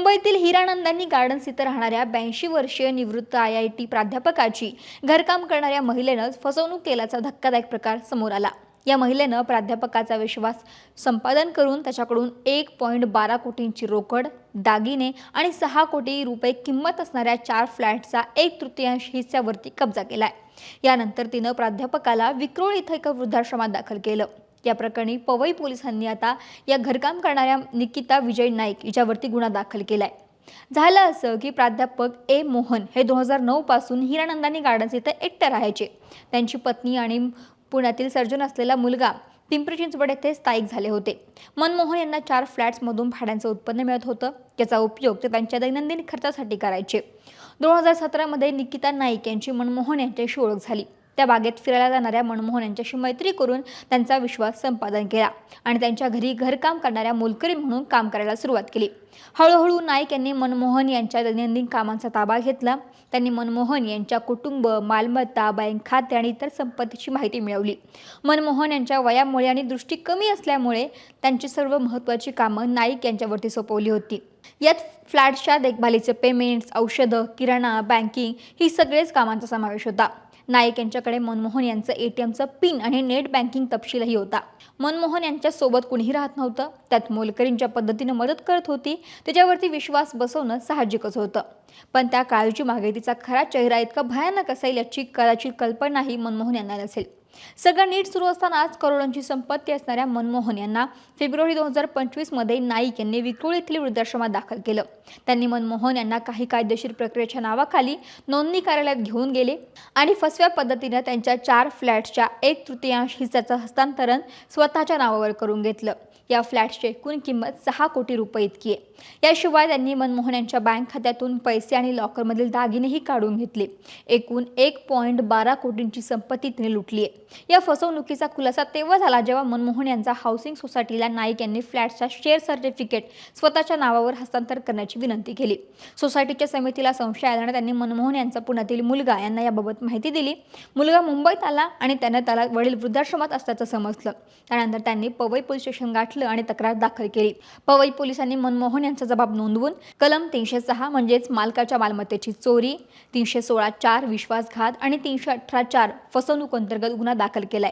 मुंबईतील हिरानंदानी गार्डन्स इथं राहणाऱ्या 82 वर्षीय निवृत्त IIT प्राध्यापकाची घरकाम करणाऱ्या महिलेनं फसवणूक केल्याचा धक्कादायक प्रकार समोर आला। या महिलेनं प्राध्यापकाचा विश्वास संपादन करून त्याच्याकडून 1.12 कोटींची रोकड, दागिने आणि 6 कोटी रुपये किंमत असणाऱ्या 4 फ्लॅटचा 1/3 हिस्सावरती कब्जा केलाय। यानंतर तिनं प्राध्यापकाला विक्रोळ इथं एका वृद्धाश्रमात दाखल केलं। या प्रकरणी पवई पोलिसांनी आता या घरकाम करणाऱ्या निकिता विजय नाईक हिच्यावरती गुन्हा दाखल केलाय। झालं असं की प्राध्यापक ए मोहन हे 2009 पासून हिरानंदानी गार्डन्स इथे एकटे राहायचे। त्यांची पत्नी आणि पुण्यातील सर्जन असलेला मुलगा पिंपरी चिंचवड येथे स्थायिक झाले होते। मनमोहन यांना 4 फ्लॅट्समधून भाड्याचं उत्पन्न मिळत होतं, याचा उपयोग ते त्यांच्या दैनंदिन खर्चासाठी करायचे। 2017 मध्ये निकिता नाईक यांची मनमोहन यांच्याशी ओळख झाली। त्या बागेत फिरायला जाणाऱ्या मनमोहन यांच्याशी मैत्री करून त्यांचा विश्वास संपादन केला आणि त्यांच्या घरी घरकाम करणाऱ्या मोलकरी म्हणून काम करायला सुरुवात केली। हळूहळू नाईक यांनी मनमोहन यांच्या दैनंदिन कामांचा ताबा घेतला। त्यांनी मनमोहन यांच्या कुटुंब, मालमत्ता, बँक खाते आणि इतर संपत्तीची माहिती मिळवली। मनमोहन यांच्या वयामुळे आणि दृष्टी कमी असल्यामुळे त्यांची सर्व महत्त्वाची कामं नाईक यांच्यावरती सोपवली होती। यात फ्लॅटच्या देखभालीचे पेमेंट्स, औषधं, किराणा, बँकिंग ही सगळेच कामांचा समावेश होता। नाईक यांच्याकडे मनमोहन यांचं ATMचं पिन आणि नेट बँकिंग तपशीलही होता। मनमोहन यांच्या सोबत कुणीही राहत नव्हतं, त्यात मोलकरींच्या पद्धतीने मदत करत होती, त्याच्यावरती विश्वास बसवणं साहजिकच होतं। पण त्या काळजी मागे तिचा खरा चेहरा इतका भयानक असेल याची कदाचित कल्पनाही मनमोहन यांना नसेल। सगळं नीट सुरू असतानाच करोडोंची संपत्ती असणाऱ्या मनमोहन यांना फेब्रुवारी 2025 मध्ये नाईक यांनी विक्रोळ येथील वृद्धाश्रमात दाखल केलं। त्यांनी मनमोहन यांना काही कायदेशीर प्रक्रियेच्या नावाखाली नोंदणी कार्यालयात घेऊन गेले आणि फसव्या पद्धतीने त्यांच्या 4 फ्लॅट्सच्या 1/3 हिस्साचं हस्तांतरण स्वतःच्या नावावर करून घेतलं। या फ्लॅट्सची एकूण किंमत 6 कोटी रुपये इतकी आहे। याशिवाय त्यांनी मनमोहन यांच्या बँक खात्यातून पैसे आणि लॉकरमधील दागिनेही काढून घेतले। एकूण 1.12 कोटींची संपत्ती तिने लुटली आहे। या फसवणुकीचा खुलासा तेव्हा झाला जेव्हा मनमोहन यांचा हाऊसिंग सोसायटीला नाईक यांनी फ्लॅटचा शेअर सर्टिफिकेट स्वतःच्या नावावर हस्तांतर करण्याची विनंती केली। सोसायटीच्या समितीला संशय आल्याने त्यांनी मनमोहन यांचा पुण्यातील मुलगा यांना याबाबत माहिती दिली। मुलगा मुंबईत आला आणि त्याने त्याला वडील वृद्धाश्रमात असल्याचं समजलं। त्यानंतर त्यांनी पवई पोलीस स्टेशन गाठलं आणि तक्रार दाखल केली। पवई पोलिसांनी मनमोहन यांचा जबाब नोंदवून कलम 306 म्हणजेच मालकाच्या मालमत्तेची चोरी, 316(4) विश्वासघात आणि 318(4) फसवणूक अंतर्गत गुन्हा दाखल केलाय।